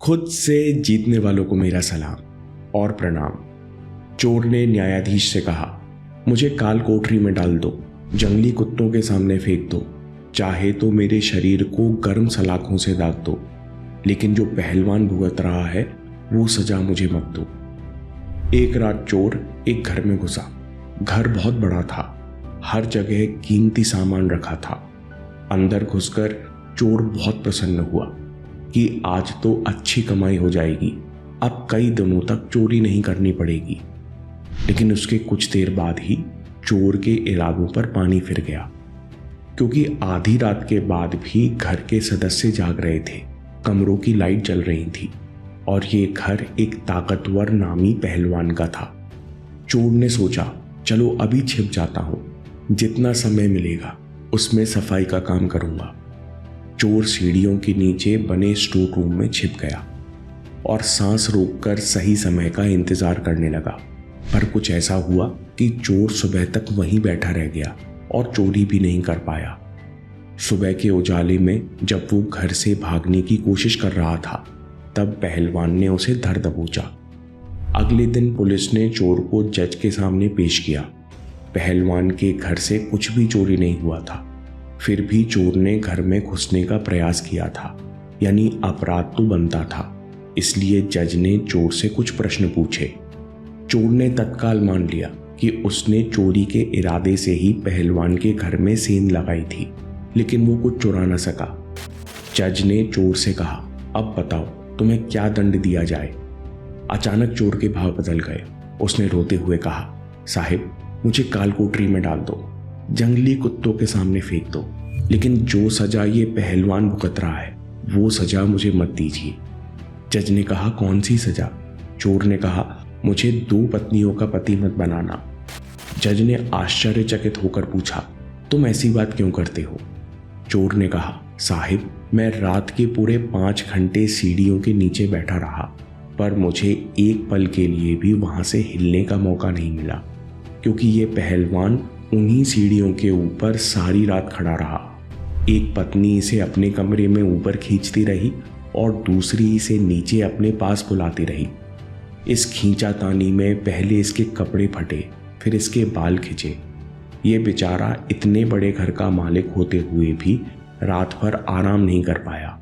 खुद से जीतने वालों को मेरा सलाम और प्रणाम। चोर ने न्यायाधीश से कहा, मुझे काल कोठरी में डाल दो, जंगली कुत्तों के सामने फेंक दो, चाहे तो मेरे शरीर को गर्म सलाखों से दाग दो, लेकिन जो पहलवान भुगत रहा है वो सजा मुझे मत दो। एक रात चोर एक घर में घुसा। घर बहुत बड़ा था, हर जगह कीमती सामान रखा था। अंदर घुसकर चोर बहुत प्रसन्न हुआ कि आज तो अच्छी कमाई हो जाएगी, अब कई दिनों तक चोरी नहीं करनी पड़ेगी। लेकिन उसके कुछ देर बाद ही चोर के इरादों पर पानी फिर गया, क्योंकि आधी रात के बाद भी घर के सदस्य जाग रहे थे, कमरों की लाइट जल रही थी और ये घर एक ताकतवर नामी पहलवान का था। चोर ने सोचा, चलो अभी छिप जाता हूं, जितना समय मिलेगा उसमें सफाई का काम करूंगा। चोर सीढ़ियों के नीचे बने स्टोर रूम में छिप गया और सांस रोककर सही समय का इंतजार करने लगा। पर कुछ ऐसा हुआ कि चोर सुबह तक वहीं बैठा रह गया और चोरी भी नहीं कर पाया। सुबह के उजाले में जब वो घर से भागने की कोशिश कर रहा था, तब पहलवान ने उसे धर दबोचा। अगले दिन पुलिस ने चोर को जज के सामने पेश किया। पहलवान के घर से कुछ भी चोरी नहीं हुआ था, फिर भी चोर ने घर में घुसने का प्रयास किया था, यानी अपराध तो बनता था। इसलिए जज ने चोर से कुछ प्रश्न पूछे। चोर ने तत्काल मान लिया कि उसने चोरी के इरादे से ही पहलवान के घर में सेंध लगाई थी, लेकिन वो कुछ चुरा न सका। जज ने चोर से कहा, अब बताओ तुम्हें क्या दंड दिया जाए। अचानक चोर के भाव बदल गए। उसने रोते हुए कहा, साहिब मुझे काल कोठरी में डाल दो, जंगली कुत्तों के सामने फेंक दो, लेकिन जो सजा ये पहलवान भुगत रहा है वो सजा मुझे मत दीजिए। जज ने कहा, कौन सी सजा? चोर ने कहा, मुझे 2 पत्नियों का पति मत बनाना। जज ने आश्चर्यचकित होकर पूछा, तुम ऐसी बात क्यों करते हो? चोर ने कहा, साहिब मैं रात के पूरे 5 घंटे सीढ़ियों के नीचे बैठा रहा, पर मुझे एक पल के लिए भी वहां से हिलने का मौका नहीं मिला, क्योंकि ये पहलवान उन्हीं सीढ़ियों के ऊपर सारी रात खड़ा रहा। एक पत्नी इसे अपने कमरे में ऊपर खींचती रही और दूसरी इसे नीचे अपने पास बुलाती रही। इस खींचातानी में पहले इसके कपड़े फटे, फिर इसके बाल खिंचे। ये बेचारा इतने बड़े घर का मालिक होते हुए भी रात भर आराम नहीं कर पाया।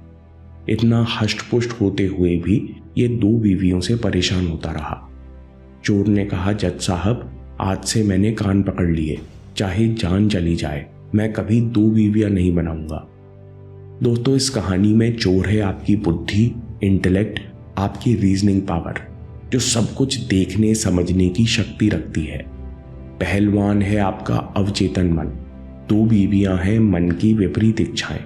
इतना हष्टपुष्ट होते हुए भी ये 2 बीवियों से परेशान होता रहा। चोर ने कहा, जज साहब आज से मैंने कान पकड़ लिए, चाहे जान चली जाए मैं कभी 2 बीवियां नहीं बनाऊंगा। दोस्तों, इस कहानी में चोर है आपकी बुद्धि, इंटेलेक्ट, आपकी रीजनिंग पावर, जो सब कुच देखने समझने की शक्ति रखती है। पहलवान है आपका अवचेतन मन, 2 बीवियां हैं मन की विपरीत इच्छाएं।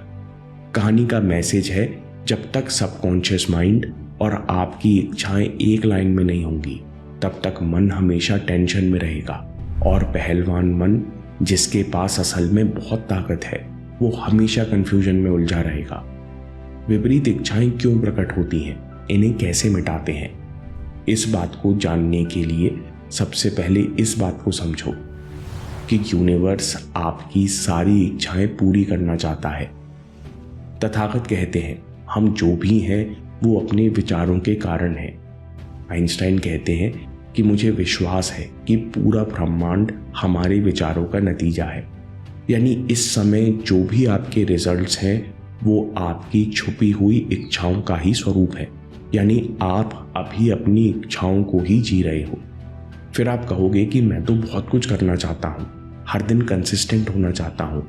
कहानी का मैसेज है, जब तक सबकॉन्शियस माइंड और आपकी इच्छाएं एक लाइन में नहीं होंगी, तब तक मन हमेशा टेंशन में रहेगा और पहलवान मन, जिसके पास असल में बहुत ताकत है, वो हमेशा कंफ्यूजन में उलझा रहेगा। विपरीत इच्छाएं क्यों प्रकट होती हैं, इन्हें कैसे मिटाते हैं, इस बात को जानने के लिए सबसे पहले इस बात को समझो कि यूनिवर्स आपकी सारी इच्छाएं पूरी करना चाहता है। तथागत कहते हैं, हम जो भी हैं वो अपने विचारों के कारण हैं। आइंस्टाइन कहते हैं कि मुझे विश्वास है कि पूरा ब्रह्मांड हमारे विचारों का नतीजा है। यानी इस समय जो भी आपके रिजल्ट्स हैं वो आपकी छुपी हुई इच्छाओं का ही स्वरूप है। यानी आप अभी अपनी इच्छाओं को ही जी रहे हो। फिर आप कहोगे कि मैं तो बहुत कुछ करना चाहता हूँ, हर दिन कंसिस्टेंट होना चाहता हूँ,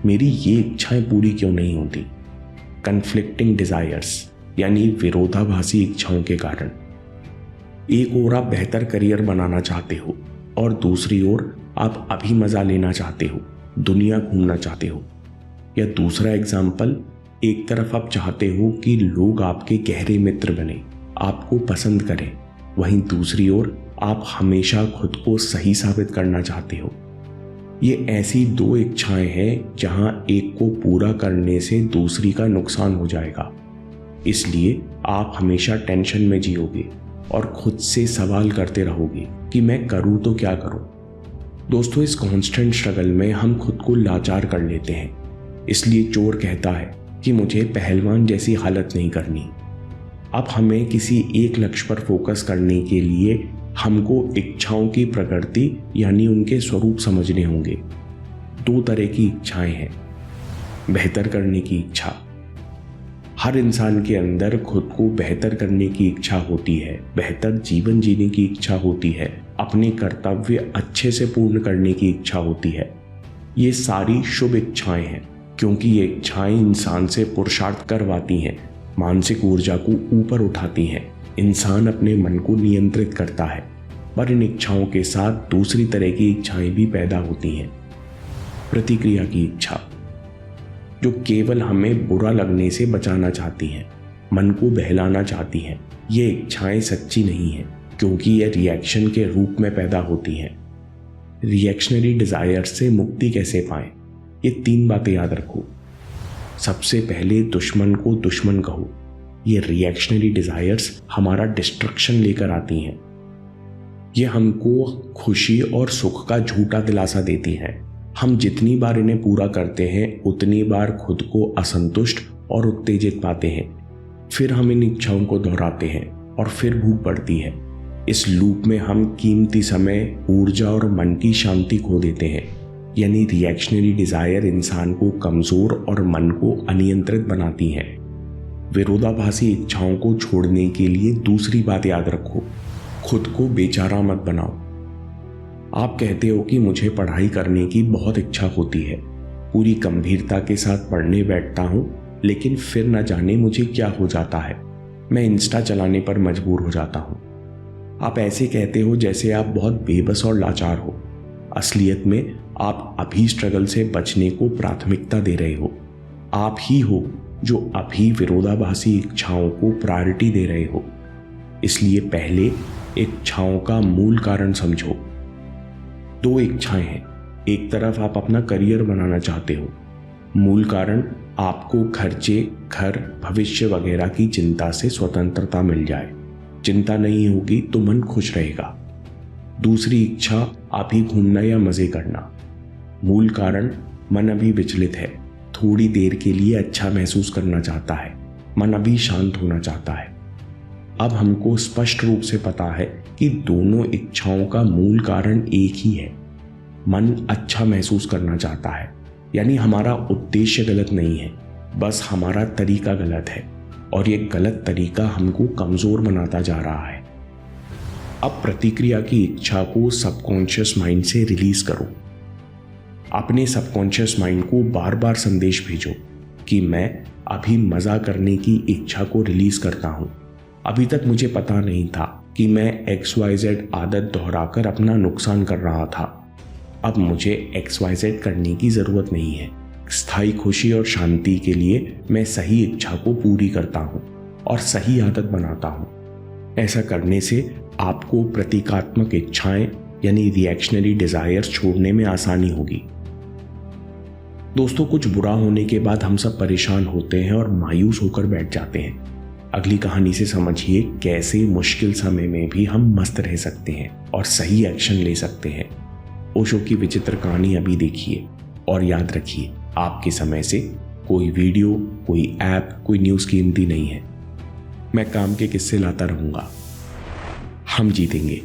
मेरी ये इच्छाएं पूरी क्यों नहीं होती? कन्फ्लिक्टिंग डिजायर्स यानी विरोधाभासी इच्छाओं के कारण। एक ओर आप बेहतर करियर बनाना चाहते हो और दूसरी ओर आप अभी मजा लेना चाहते हो, दुनिया घूमना चाहते हो। या दूसरा एग्जाम्पल, एक तरफ आप चाहते हो कि लोग आपके गहरे मित्र बने, आपको पसंद करें, वहीं दूसरी ओर आप हमेशा खुद को सही साबित करना चाहते हो। ये ऐसी 2 इच्छाएं हैं जहां एक को पूरा करने से दूसरी का नुकसान हो जाएगा। इसलिए आप हमेशा टेंशन में जियोगे और खुद से सवाल करते रहोगे कि मैं करूं तो क्या करूं। दोस्तों, इस कॉन्स्टेंट स्ट्रगल में हम खुद को लाचार कर लेते हैं। इसलिए चोर कहता है कि मुझे पहलवान जैसी हालत नहीं करनी। अब हमें किसी एक लक्ष्य पर फोकस करने के लिए हमको इच्छाओं की प्रकृति यानी उनके स्वरूप समझने होंगे। 2 तरह की इच्छाएं हैं। बेहतर करने की इच्छा। हर इंसान के अंदर खुद को बेहतर करने की इच्छा होती है, बेहतर जीवन जीने की इच्छा होती है, अपने कर्तव्य अच्छे से पूर्ण करने की इच्छा होती है। ये सारी शुभ इच्छाएं हैं, क्योंकि ये इच्छाएं इंसान से पुरुषार्थ करवाती हैं, मानसिक ऊर्जा को ऊपर उठाती हैं, इंसान अपने मन को नियंत्रित करता है। पर इन इच्छाओं के साथ दूसरी तरह की इच्छाएं भी पैदा होती हैं। प्रतिक्रिया की इच्छा, जो केवल हमें बुरा लगने से बचाना चाहती हैं, मन को बहलाना चाहती हैं। ये इच्छाएं सच्ची नहीं हैं, क्योंकि ये रिएक्शन के रूप में पैदा होती हैं। रिएक्शनरी डिजायर से मुक्ति कैसे पाएं? ये 3 बातें याद रखो। सबसे पहले दुश्मन को दुश्मन कहो। ये रिएक्शनरी डिजायर्स हमारा डिस्ट्रक्शन लेकर आती हैं। ये हमको खुशी और सुख का झूठा दिलासा देती हैं। हम जितनी बार इन्हें पूरा करते हैं उतनी बार खुद को असंतुष्ट और उत्तेजित पाते हैं। फिर हम इन इच्छाओं को दोहराते हैं और फिर भूख बढ़ती है। इस लूप में हम कीमती समय, ऊर्जा और मन की शांति खो देते हैं। यानी रिएक्शनरी डिजायर इंसान को कमजोर और मन को अनियंत्रित बनाती हैं। विरोधाभासी इच्छाओं को छोड़ने के लिए दूसरी बात याद रखो, खुद को बेचारा मत बनाओ। आप कहते हो कि मुझे पढ़ाई करने की बहुत इच्छा होती है, पूरी गंभीरता के साथ पढ़ने बैठता हूं, लेकिन फिर न जाने मुझे क्या हो जाता है, मैं इंस्टा चलाने पर मजबूर हो जाता हूं। आप ऐसे कहते हो जैसे आप बहुत बेबस और लाचार हो। असलियत में आप अभी स्ट्रगल से बचने को प्राथमिकता दे रहे हो। आप ही हो जो अभी विरोधाभासी इच्छाओं को प्रायोरिटी दे रहे हो। इसलिए पहले इच्छाओं का मूल कारण समझो। 2 इच्छाएं हैं। एक तरफ आप अपना करियर बनाना चाहते हो, मूल कारण आपको खर्चे, घर, भविष्य वगैरह की चिंता से स्वतंत्रता मिल जाए। चिंता नहीं होगी तो मन खुश रहेगा। दूसरी इच्छा अभी घूमना या मजे करना, मूल कारण मन अभी विचलित है, थोड़ी देर के लिए अच्छा महसूस करना चाहता है, मन अभी शांत होना चाहता है। अब हमको स्पष्ट रूप से पता है कि दोनों इच्छाओं का मूल कारण एक ही है, मन अच्छा महसूस करना चाहता है। यानी हमारा उद्देश्य गलत नहीं है, बस हमारा तरीका गलत है, और ये गलत तरीका हमको कमजोर बनाता जा रहा है। अब प्रतिक्रिया की इच्छा को सबकॉन्शियस माइंड से रिलीज करो। अपने सबकॉन्शियस माइंड को बार बार संदेश भेजो कि मैं अभी मजा करने की इच्छा को रिलीज करता हूं। अभी तक मुझे पता नहीं था कि मैं XYZ आदत दोहराकर अपना नुकसान कर रहा था। अब मुझे XYZ करने की जरूरत नहीं है। स्थायी खुशी और शांति के लिए मैं सही इच्छा को पूरी करता हूं और सही आदत बनाता हूं। ऐसा करने से आपको प्रतीकात्मक इच्छाएं यानी रिएक्शनरी डिजायर्स छोड़ने में आसानी होगी। दोस्तों, कुछ बुरा होने के बाद हम सब परेशान होते हैं और मायूस होकर बैठ जाते हैं। अगली कहानी से समझिए कैसे मुश्किल समय में भी हम मस्त रह सकते हैं और सही एक्शन ले सकते हैं। ओशो की विचित्र कहानी अभी देखिए और याद रखिए, आपके समय से कोई वीडियो, कोई ऐप, कोई न्यूज़ कीमती नहीं है। मैं काम के किस्से लाता रहूंगा। हम जीतेंगे।